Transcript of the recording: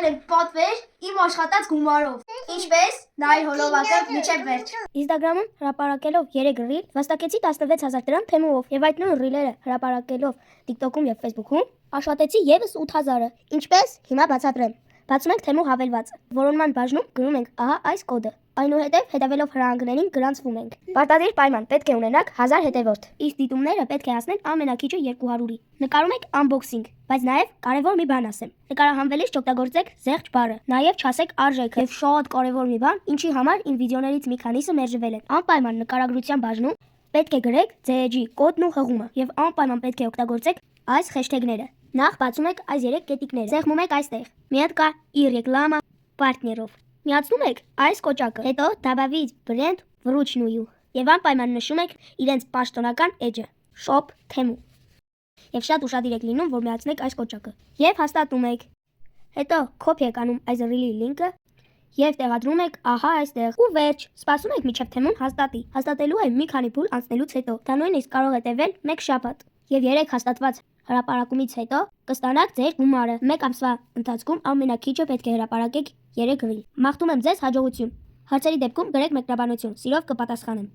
տվել են պատվեր իմ աշխատած գումարով։ Ինչպես նայ հոլովակը միջև վերջ։ Instagram-ում հրապարակելով 3 ռիլ վաստակեցի 16000 դրամ թեմուով եւ այդ նույն ռիլերը հրապարակելով TikTok-ում եւ Facebook-ում աշխատեցի եւս 8000-ը։ Ինչպես հիմա բացատրեմ։ Բացում ենք թեմու հավելվածը։ Որոնման բաժնում գրում ենք ահա այս կոդը։ Այնուհետև հետևելով հրահանգներին գրանցվում ենք։ Պարտադիր պայման պետք է ունենաք 1000 հետևորդ։ Իսկ դիտումները պետք է հասնեն ամենակիչը 200-ի։ Նկարում եք unboxing, բայց նաև կարևոր մի բան ասեմ։ Նկարահանվելիս չօգտագործեք զեղչ բառը, նաև չասեք արժեքը։ Եվ շատ կարևոր մի բան, ինչի համար իմ վիդեոներից մի քանիսը մերժվել են։ Անպայման նկարագրության բաժնում պետք է գրեք JG կոդն ու հղումը եւ անպայման պետք է օգտագործեք այս хэշթեգները։ Նախ բացում եք այս 3 կետիկները։ Սեղմում եք այստեղ։ Մետկա ի ռեկլամա պարտներով։ Միացնում եք այս կոճակը, հետո добавить բրենդ վրուչնույու եւ անպայման նշում եք իրենց պաշտոնական էջը shop թեմու։ Եվ շատ ուշադիր եք լինում, որ միացնեք այս կոճակը եւ հաստատում եք։ Հետո copy եք անում այս ռիլի լինքը եւ տեղադրում եք ահա այստեղ ու վերջ։ Սպասում եք մինչեւ թեմուն հաստատի։ Հաստատելու է մի քանի փուլ անցնելուց հետո։ Դա նույնիսկ կարող է տևել 1 շաբաթ։ Եվ 3 հաստատված հրապարակումից հետո կստանաք ձեր գումարը։ 1 ամսվա ընթացքում ամենակիչը պետք է հրապարակեք 3 ռիլ։ Մաղթում եմ ձեզ հաջողություն։ Հարցերի դեպքում գրեք մեկնաբանություն, սիրով կպատասխանեմ։